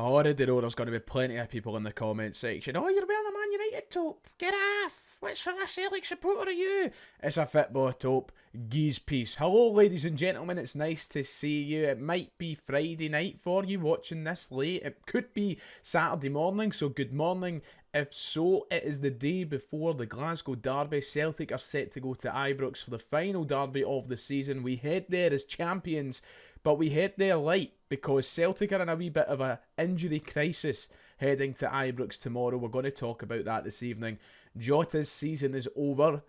I already know there's going to be plenty of people in the comment section. Oh, you're wearing a Man United top. Get off. What sort of Celtic supporter are you? It's a football top. Geese piece. Hello, ladies and gentlemen. It's nice to see you. It might be Friday night for you watching this late. It could be Saturday morning, so good morning. If so, it is the day before the Glasgow derby. Celtic are set to go to Ibrox for the final derby of the season. We head there as champions, but we head there light because Celtic are in a wee bit of an injury crisis heading to Ibrox tomorrow. We're going to talk about that this evening. Jota's season is over,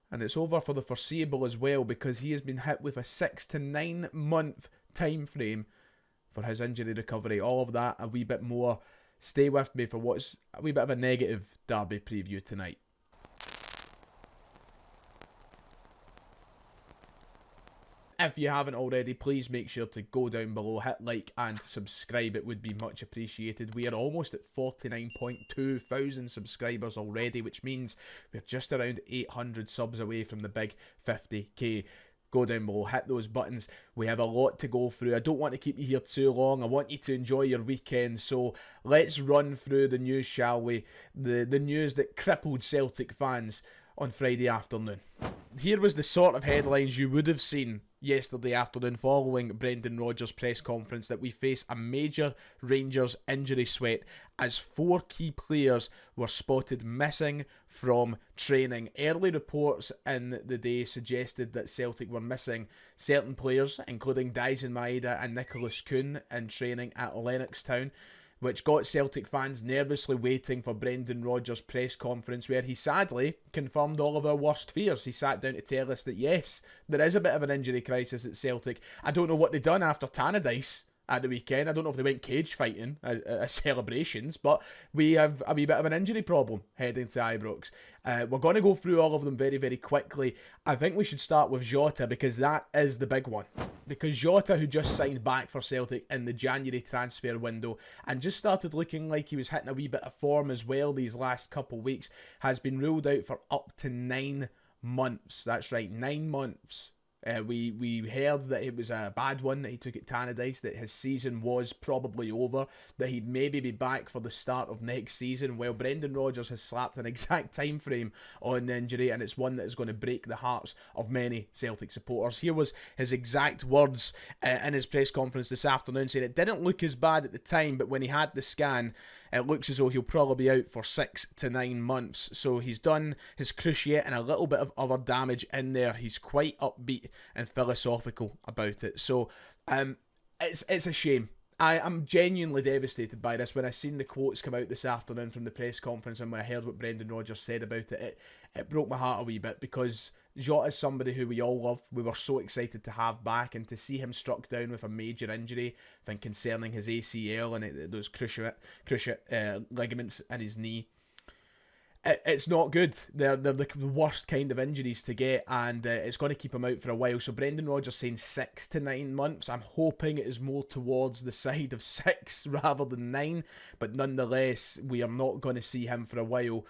and it's over for the foreseeable as well because he has been hit with a 6 to 9 month time frame for his injury recovery. All of that, a wee bit more. Stay with me for what's a wee bit of a negative derby preview tonight. If you haven't already, please make sure to go down below, hit like and subscribe. It would be much appreciated. We are almost at 49.2 thousand subscribers already, which means we're just around 800 subs away from the big 50k. Go down below, hit those buttons. We have a lot to go through. I don't want to keep you here too long. I want you to enjoy your weekend. So let's run through the news, shall we? The news that crippled Celtic fans on Friday afternoon. Here was the sort of headlines you would have seen yesterday afternoon following Brendan Rodgers' press conference, that we face a major Rangers injury sweat as 4 key players were spotted missing from training. Early reports in the day suggested that Celtic were missing certain players, including Dyson Maeda and Nicholas Coon, in training at Lennoxtown, which got Celtic fans nervously waiting for Brendan Rodgers' press conference, where he sadly confirmed all of our worst fears. He sat down to tell us that yes, there is a bit of an injury crisis at Celtic. I don't know what they've done after Tannadice at the weekend. I don't know if they went cage fighting at celebrations, but we have a wee bit of an injury problem heading to Ibrox. We're going to go through all of them very, very quickly. I think we should start with Jota because that is the big one. Because Jota, who just signed back for Celtic in the January transfer window and just started looking like he was hitting a wee bit of form as well these last couple of weeks, has been ruled out for up to 9 months. That's right, 9 months. We heard that it was a bad one that he took at Tannadice, that his season was probably over, that he'd maybe be back for the start of next season. Well, Brendan Rodgers has slapped an exact time frame on the injury, and it's one that is going to break the hearts of many Celtic supporters. Here was his exact words in his press conference this afternoon, saying it didn't look as bad at the time, but when he had the scan, it looks as though he'll probably be out for 6 to 9 months. So he's done his cruciate and a little bit of other damage in there. He's quite upbeat and philosophical about it. So it's a shame. I'm genuinely devastated by this. When I seen the quotes come out this afternoon from the press conference and when I heard what Brendan Rodgers said about it, it broke my heart a wee bit because Jota is somebody who we all love. We were so excited to have back, and to see him struck down with a major injury, I think concerning his ACL and those cruciate ligaments in his knee. It's not good. They're the worst kind of injuries to get, and it's going to keep him out for a while. So Brendan Rodgers saying 6 to 9 months. I'm hoping it is more towards the side of 6 rather than 9, but nonetheless, we are not going to see him for a while.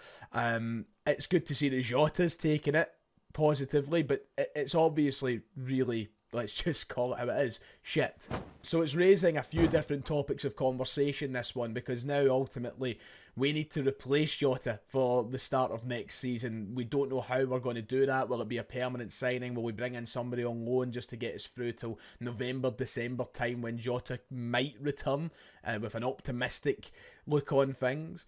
It's good to see that Jota's taking it positively, but it's obviously really, let's just call it how it is, shit. So it's raising a few different topics of conversation, this one, because now ultimately we need to replace Jota for the start of next season. We don't know how we're going to do that. Will it be a permanent signing? Will we bring in somebody on loan just to get us through till November, December time when Jota might return with an optimistic look on things?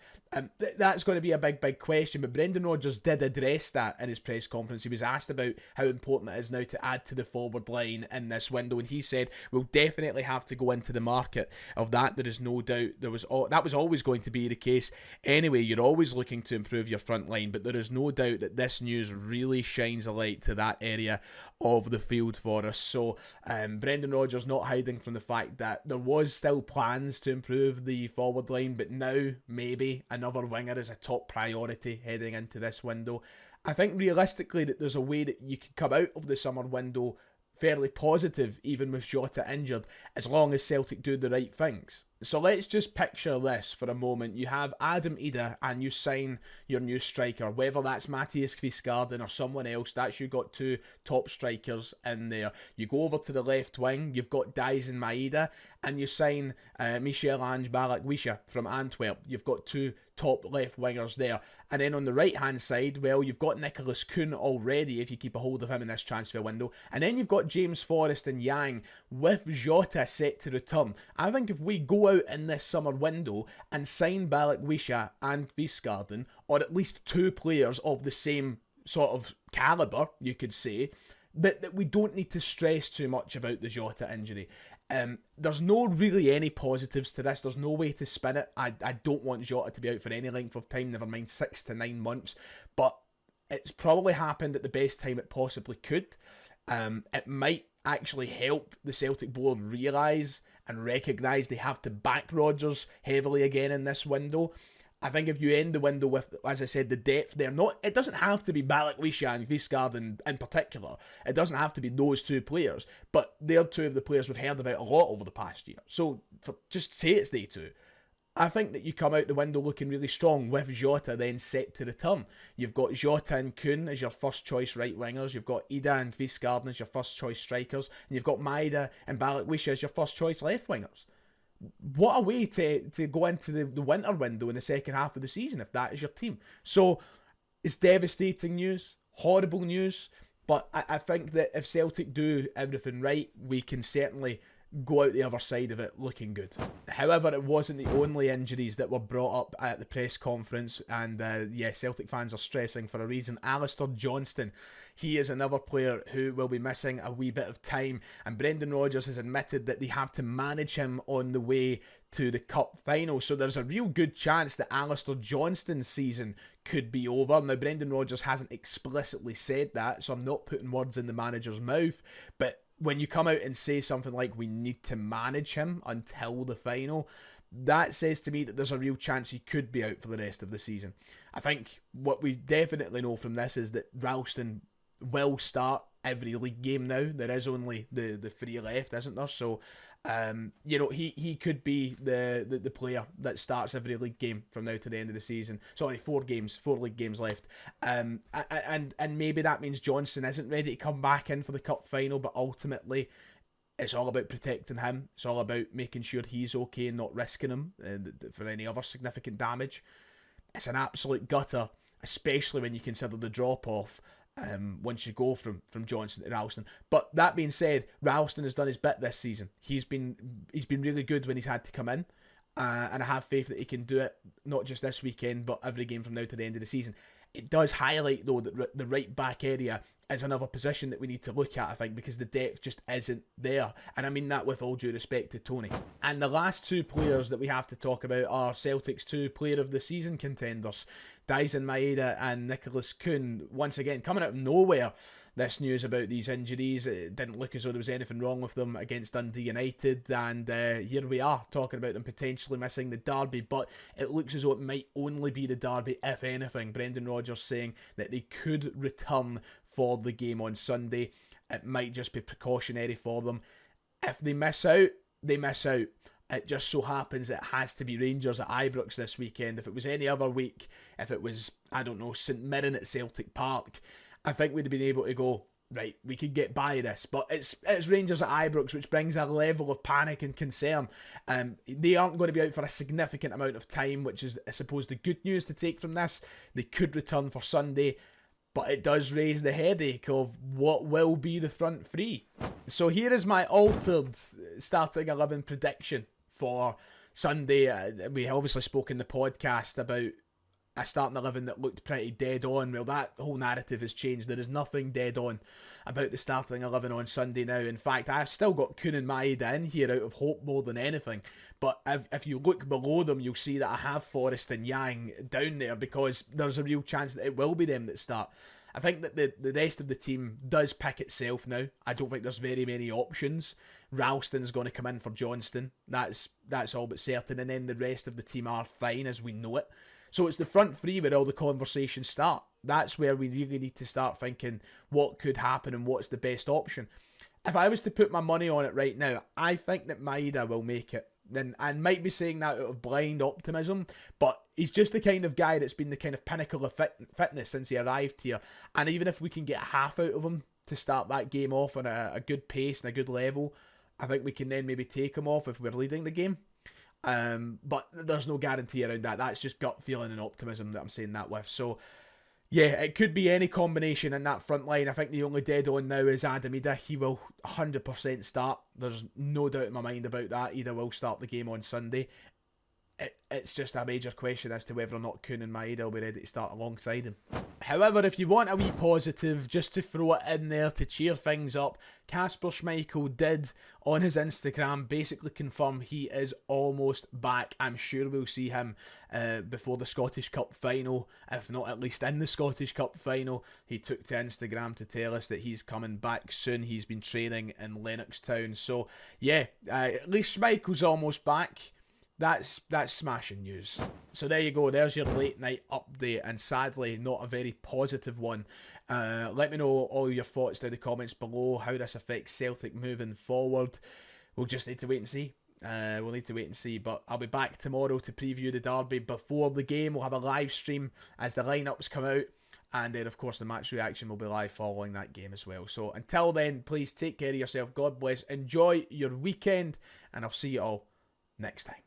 That's going to be a big question, but Brendan Rodgers did address that in his press conference. He was asked about how important it is now to add to the forward line in this window, and he said we'll definitely have to go into the market. Of that there is no doubt. That was always going to be the case anyway. You're always looking to improve your front line, but there is no doubt that this news really shines a light to that area of the field for us. So Brendan Rodgers not hiding from the fact that there was still plans to improve the forward line, but now maybe another winger is a top priority heading into this window. I think realistically that there's a way that you could come out of the summer window fairly positive, even with Jota injured, as long as Celtic do the right things. So let's just picture this for a moment. You have Adam Ida and you sign your new striker, whether that's Matthias Kvistgaarden or someone else. That's you got two top strikers in there. You go over to the left wing, you've got Dyson Maeda, and you sign Michel-Ange Balak-Wisha from Antwerp. You've got two top left wingers there. And then on the right hand side, well, you've got Nicholas Coon already if you keep a hold of him in this transfer window. And then you've got James Forrest and Yang with Jota set to return. I think if we go out in this summer window and sign Balak-Wisha and Kvistgaarden, or at least two players of the same sort of calibre, you could say, that we don't need to stress too much about the Jota injury. There's no really any positives to this. There's no way to spin it. I don't want Jota to be out for any length of time, never mind 6 to 9 months. But it's probably happened at the best time it possibly could. It might actually help the Celtic board realise and recognise they have to back Rodgers heavily again in this window. I think if you end the window with, as I said, the depth there, it doesn't have to be Balak-Wisha and Kvistgaarden in particular. It doesn't have to be those two players, but they're two of the players we've heard about a lot over the past year. So just say it's they two. I think that you come out the window looking really strong with Jota then set to return. You've got Jota and Coon as your first choice right wingers. You've got Ida and Kvistgaarden as your first choice strikers. And you've got Maeda and Balak-Wisha as your first choice left wingers. What a way to go into the winter window in the second half of the season if that is your team. So it's devastating news, horrible news, but I think that if Celtic do everything right, we can certainly go out the other side of it looking good. However, it wasn't the only injuries that were brought up at the press conference, and Celtic fans are stressing for a reason. Alistair Johnston, he is another player who will be missing a wee bit of time, and Brendan Rodgers has admitted that they have to manage him on the way to the cup final, so there's a real good chance that Alistair Johnston's season could be over. Now, Brendan Rodgers hasn't explicitly said that, so I'm not putting words in the manager's mouth, but when you come out and say something like we need to manage him until the final, that says to me that there's a real chance he could be out for the rest of the season. I think what we definitely know from this is that Ralston will start every league game now. There is only the 3 left, isn't there? So he could be the player that starts every league game from now to the end of the season. Sorry, 4 league games left. And maybe that means Johnston isn't ready to come back in for the cup final, but ultimately it's all about protecting him. It's all about making sure he's okay and not risking him for any other significant damage. It's an absolute gutter, especially when you consider the drop-off once you go from Johnston to Ralston. But that being said, Ralston has done his bit this season. He's been really good when he's had to come in, and I have faith that he can do it not just this weekend but every game from now to the end of the season. It does highlight though that the right back area is another position that we need to look at, I think, because the depth just isn't there, and I mean that with all due respect to Tony. And the last 2 players that we have to talk about are Celtic's 2 player of the season contenders, Dyson Maeda and Nicholas Coon. Once again, coming out of nowhere, this news about these injuries. It didn't look as though there was anything wrong with them against Dundee United, and here we are talking about them potentially missing the derby, but it looks as though it might only be the derby, if anything. Brendan Rodgers saying that they could return for the game on Sunday. It might just be precautionary for them. If they miss out, they miss out. It just so happens it has to be Rangers at Ibrox this weekend. If it was any other week, if it was, I don't know, St Mirren at Celtic Park, I think we'd have been able to go, right, we could get by this. But it's Rangers at Ibrox, which brings a level of panic and concern. They aren't going to be out for a significant amount of time, which is, I suppose, the good news to take from this. They could return for Sunday, but it does raise the headache of what will be the front three. So here is my altered starting 11 prediction for Sunday. We obviously spoke in the podcast about a starting 11 that looked pretty dead on. Well, that whole narrative has changed. There is nothing dead on about the starting 11 on Sunday now. In fact, I've still got Coon and Maeda in here out of hope more than anything. But if you look below them, you'll see that I have Forrest and Yang down there because there's a real chance that it will be them that start. I think that the rest of the team does pick itself now. I don't think there's very many options. Ralston's going to come in for Johnston. That's all but certain. And then the rest of the team are fine as we know it. So it's the front three where all the conversations start. That's where we really need to start thinking what could happen and what's the best option. If I was to put my money on it right now, I think that Maeda will make it. and might be saying that out of blind optimism, but he's just the kind of guy that's been the kind of pinnacle of fitness since he arrived here. And even if we can get half out of him to start that game off on a good pace and a good level, I think we can then maybe take him off if we're leading the game. But there's no guarantee around that. That's just gut feeling and optimism that I'm saying that with. So yeah, it could be any combination in that front line. I think the only dead on now is Adam Ida. He will 100% start. There's no doubt in my mind about that. Ida will start the game on Sunday. It's just a major question as to whether or not Coon and Maeda will be ready to start alongside him. However, if you want a wee positive, just to throw it in there to cheer things up, Kasper Schmeichel did, on his Instagram, basically confirm he is almost back. I'm sure we'll see him before the Scottish Cup final, if not at least in the Scottish Cup final. He took to Instagram to tell us that he's coming back soon. He's been training in Lennoxtown. So, yeah, at least Schmeichel's almost back. That's smashing news. So there you go, there's your late night update, and sadly not a very positive one. Let me know all your thoughts down in the comments below, how this affects Celtic moving forward. We'll just need to wait and see. But I'll be back tomorrow to preview the derby before the game. We'll have a live stream as the lineups come out, and then of course the match reaction will be live following that game as well. So until then, please take care of yourself, God bless, enjoy your weekend, and I'll see you all next time.